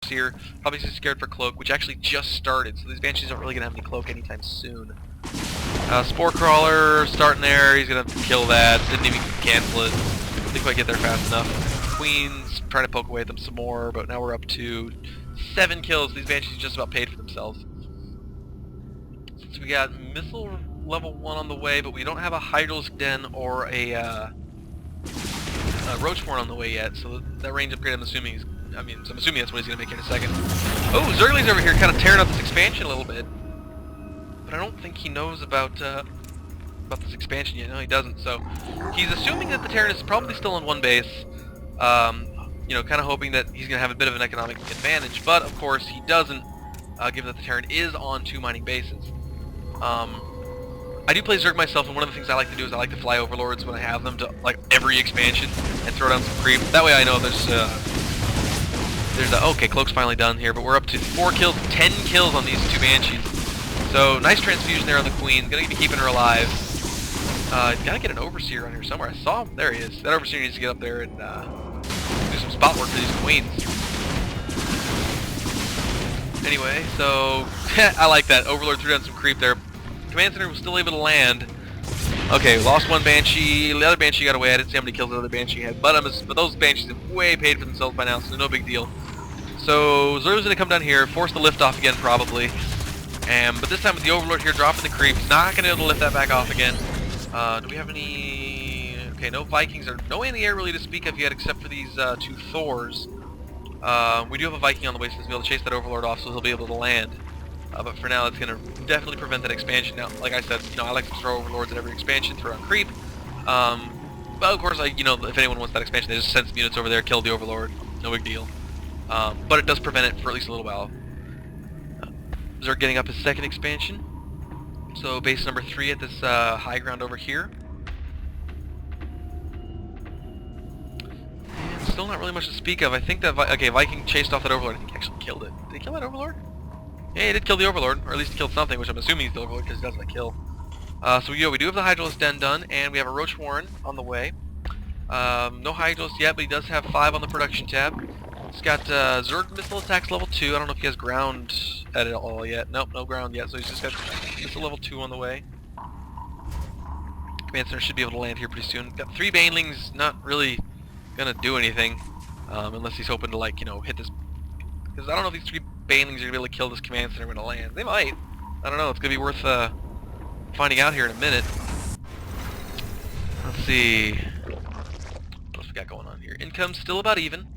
here. Probably scared for cloak, which actually just started, so these Banshees aren't really going to have any cloak anytime soon. Spore Crawler starting there. He's going to kill that. Didn't even cancel it. Didn't quite get there fast enough. Queen's trying to poke away at them some more, but now we're up to 7 kills. These Banshees just about paid for themselves. So we got missile level 1 on the way, but we don't have a Hydralisk Den or a Roachborn on the way yet, so that range upgrade I'm assuming I'm assuming that's what he's going to make here in a second. Oh, Zergling's over here kind of tearing up this expansion a little bit. But I don't think he knows about this expansion yet. No, he doesn't. So he's assuming that the Terran is probably still on one base. You know, kind of hoping that he's going to have a bit of an economic advantage. But, of course, he doesn't, given that the Terran is on 2 mining bases. I do play Zerg myself, and one of the things I like to do is I like to fly Overlords when I have them to, like, every expansion and throw down some creep. That way I know there's okay, Cloak's finally done here, but we're up to 4 kills, 10 kills on these 2 Banshees. So, nice transfusion there on the Queen. Gonna be keeping her alive. Gotta get an Overseer on here somewhere. I saw him. There he is. That Overseer needs to get up there and do some spot work for these Queens. Anyway, so I like that. Overlord threw down some creep there. Command Center was still able to land. Okay, lost 1 Banshee. The other Banshee got away. I didn't see how many kills the other Banshee had, but those Banshees have way paid for themselves by now, so no big deal. So Zerg's gonna come down here, force the lift off again probably. But this time with the Overlord here dropping the creep, not gonna be able to lift that back off again. Do we have any? Okay, no Vikings or no in the air really to speak of yet, except for these 2 Thors. We do have a Viking on the way, so he'll be able to chase that Overlord off, so he'll be able to land. But for now, it's gonna definitely prevent that expansion. Now, like I said, you know, I like to throw Overlords at every expansion, throw on creep. But of course, you know, if anyone wants that expansion, they just send some units over there, kill the Overlord, no big deal. But it does prevent it for at least a little while. Zerg getting up his 2nd expansion. So base number 3 at this high ground over here. And still not really much to speak of. I think that, okay, Viking chased off that Overlord. I think he actually killed it. Did he kill that Overlord? Yeah, he did kill the Overlord, or at least he killed something, which I'm assuming he's the Overlord because he doesn't kill. So we do have the Hydralisk Den done, and we have a Roach Warren on the way. No Hydralisk yet, but he does have 5 on the production tab. He's got Zerg missile attacks level 2. I don't know if he has ground at it all yet. Nope, no ground yet, so he's just got missile level 2 on the way. Command Center should be able to land here pretty soon. Got 3 Banelings, not really gonna do anything, unless he's hoping to, like, you know, hit this. Because I don't know if these 3 Banelings are gonna be able to kill this Command Center when it lands. They might. I don't know. It's gonna be worth finding out here in a minute. Let's see. What else we got going on here? Income's still about even.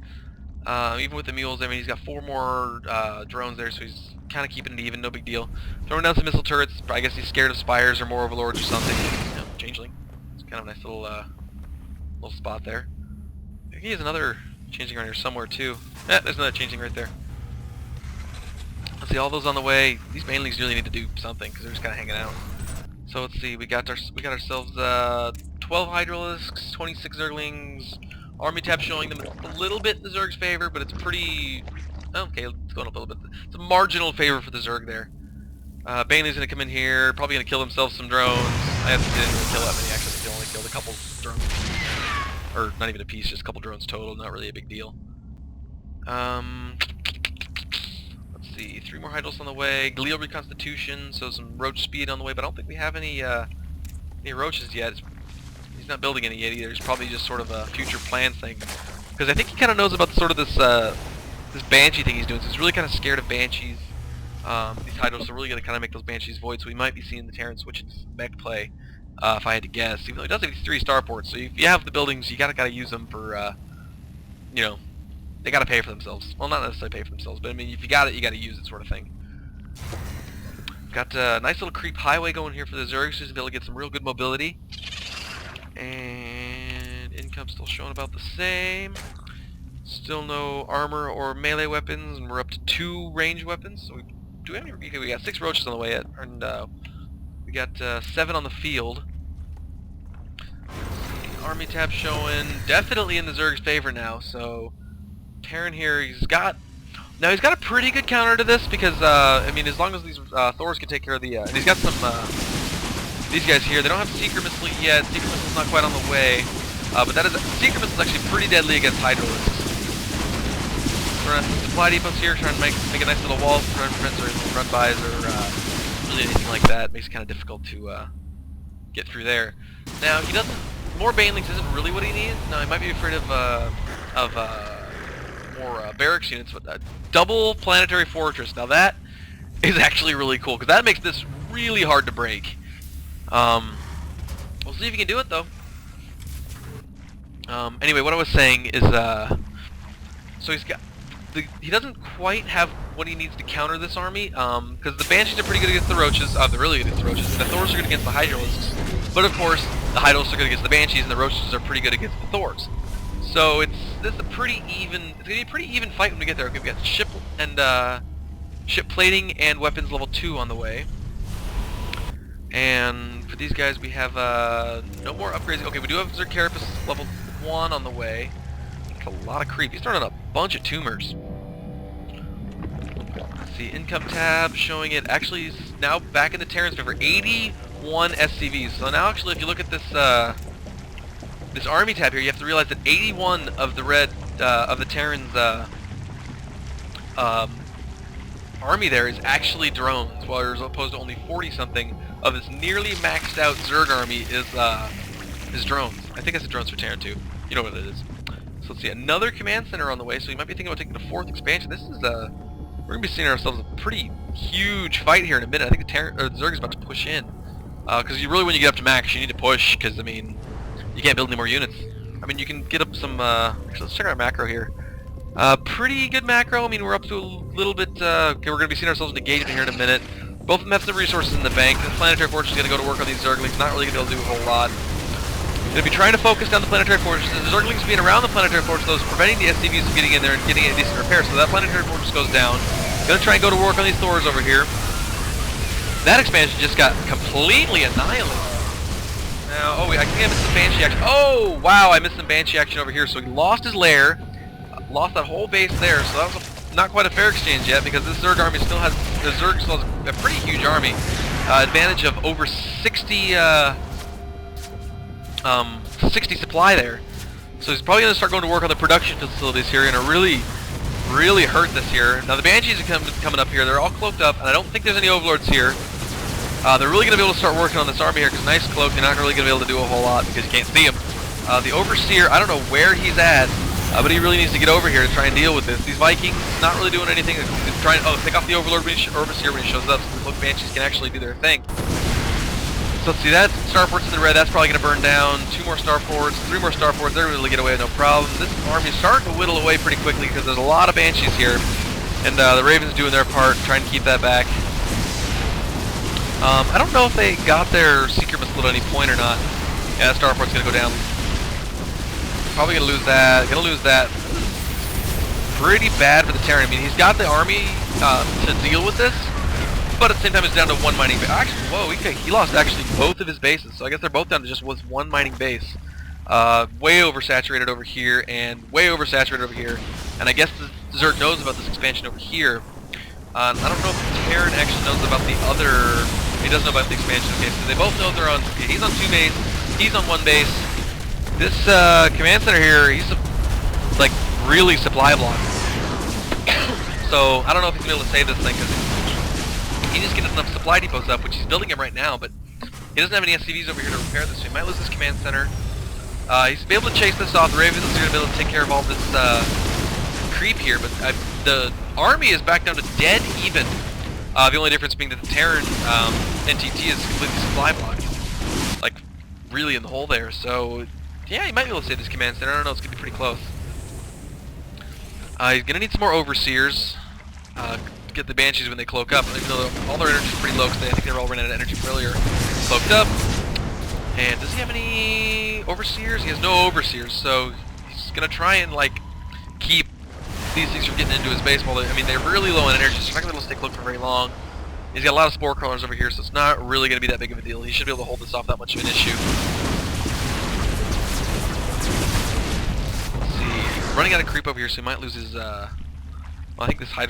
Even with the mules, I mean, he's got 4 more drones there, so he's kind of keeping it even, no big deal. Throwing down some missile turrets. I guess he's scared of spires or more Overlords or something. You know, Changeling. It's kind of a nice little spot there. I think he has another Changeling around here somewhere too. There's another Changeling right there. Let's see, all those on the way. These Banelings really need to do something because they're just kind of hanging out. So let's see, we got ourselves 12 Hydralisks, 26 Zerglings. Army tab showing them a little bit in the Zerg's favor, but it's pretty... Okay, it's going up a little bit. It's a marginal favor for the Zerg there. Bailey's going to come in here, probably going to kill himself some drones. I didn't really kill that many, actually. He only killed a couple drones. Or not even a piece, just a couple drones total. Not really a big deal. Let's see, 3 more Hydrals on the way. Glial Reconstitution, so some Roach speed on the way, but I don't think we have any Roaches yet. He's not building any yet either. It's probably just sort of a future plans thing. Because I think he kind of knows about sort of this this Banshee thing he's doing. So he's really kind of scared of Banshees. These Hydrals are really going to kind of make those Banshees void. So we might be seeing the Terran switch into mech play, if I had to guess. Even though he does have these 3 starports, so if you have the buildings, you gotta use them for, you know, they gotta pay for themselves. Well, not necessarily pay for themselves, but I mean, if you got it, you gotta use it, sort of thing. Got a nice little creep highway going here for the Zergs, just to be able to get some real good mobility. And income still showing about the same. Still no armor or melee weapons, and we're up to 2 range weapons. So we got 6 Roaches on the way, and we got 7 on the field. Army tab showing definitely in the Zerg's favor now. So Terran here, he's got a pretty good counter to this because I mean, as long as these Thors can take care of the and he's got some these guys here. They don't have Seeker Missile yet. Seeker Missile's not quite on the way, but Seeker Missile is actually pretty deadly against Hydralisks. throwing out some supply depots here, trying to make a nice little wall for run-friends or run-bys or really anything like that. Makes it kind of difficult to get through there. Now, he doesn't... More banelings isn't really what he needs. No, he might be afraid of more barracks units, but a double planetary fortress. Now that is actually really cool, because that makes this really hard to break. We'll see if he can do it, though. Anyway, what I was saying is, so he doesn't quite have what he needs to counter this army, because the Banshees are pretty good against the Roaches, they're really good against the Roaches, and the Thors are good against the Hydralisks, but of course, the Hydralisks are good against the Banshees, and the Roaches are pretty good against the Thors. So it's gonna be a pretty even fight when we get there. Okay, we got ship plating and weapons level 2 on the way. And for these guys, we have no more upgrades. Okay, we do have Zerg Carapace level 1 on the way. That's a lot of creep. He's throwing out a bunch of tumors. Let's see, income tab showing it. Actually, he's now back in the Terran's favor. 81 SCVs. So now, actually, if you look at this this army tab here, you have to realize that 81 of the of the Terran's army there is actually drones, while as opposed to only 40-something of this nearly maxed out Zerg army is drones. I think it's the drones for Terran too. You know what it is. So let's see, another command center on the way. So you might be thinking about taking the 4th expansion. This is we're gonna be seeing ourselves a pretty huge fight here in a minute. I think the Zerg is about to push in, because you really, when you get up to max, you need to push, because I mean, you can't build any more units. I mean, you can get up some. Actually, let's check out our macro here. Pretty good macro. I mean, we're up to a little bit. Okay, we're going to be seeing ourselves in engagement here in a minute. Both of them have some resources in the bank. The Planetary Fortress is going to go to work on these Zerglings. Not really going to be able to do a whole lot. Going to be trying to focus down the Planetary Fortress. The Zerglings being around the Planetary Fortress, though, is preventing the SCVs from getting in there and getting a decent repair. So that Planetary Fortress goes down. Going to try and go to work on these Thors over here. That expansion just got completely annihilated. Now, oh, I think I missed some Banshee action. Oh, wow, I missed some Banshee action over here. So he lost his lair, lost that whole base there. So that was not quite a fair exchange yet, because this Zerg army still has, the Zerg still has a pretty huge army. Advantage of over 60 supply there. So he's probably going to start going to work on the production facilities here, and really hurt this here. Now the Banshees are coming up here. They're all cloaked up, and I don't think there's any Overlords here. They're really going to be able to start working on this army here, because nice cloak, you're not really going to be able to do a whole lot because you can't see him. The Overseer, I don't know where he's at, but he really needs to get over here to try and deal with this. These Vikings, not really doing anything. They're trying to pick off the Overlord Overseer when he shows up, so the Cloak Banshees can actually do their thing. So let's see, that Starport's in the red, that's probably going to burn down. 2 more Starports, 3 more Starports, they're going to get away with no problem. This army is starting to whittle away pretty quickly because there's a lot of Banshees here. And the Ravens doing their part, trying to keep that back. I don't know if they got their Secret Missile at any point or not. Yeah, that Starport's going to go down. Probably going to lose that. Going to lose that. Pretty bad for the Terran. I mean, he's got the army to deal with this, but at the same time, it's down to 1 mining base. Actually, whoa, he lost actually both of his bases. So I guess they're both down to just 1 mining base. Way oversaturated over here, and way oversaturated over here. And I guess the Zerg knows about this expansion over here. I don't know if the Terran actually knows about the other. He doesn't know about the expansion. Okay, so they both know they're on. Okay, he's on 2 bases. He's on 1 base. This command center here, he's like really supply blocked. So I don't know if he's gonna be able to save this thing, because he needs to get enough supply depots up, which he's building them right now. But he doesn't have any SCVs over here to repair this. So he might lose this command center. He's be able to chase this off. The Ravens are gonna be able to take care of all this creep here. But the army is back down to dead even. The only difference being that the Terran NTT is completely supply blocked, like really in the hole there. So yeah, he might be able to save this command center. I don't know, it's gonna be pretty close. He's gonna need some more Overseers to get the Banshees when they cloak up. Even though all their energy is pretty low, because I think they were all running out of energy earlier. Cloaked up. And does he have any Overseers? He has no Overseers, so he's gonna try and like keep these things from getting into his base. While I mean, they're really low on energy, so he's not gonna be able to stay cloaked for very long. He's got a lot of Spore Crawlers over here, so it's not really gonna be that big of a deal. He should be able to hold this off that much of an issue. Let's see, running out of creep over here, so he might lose his. Well, I think this Hydra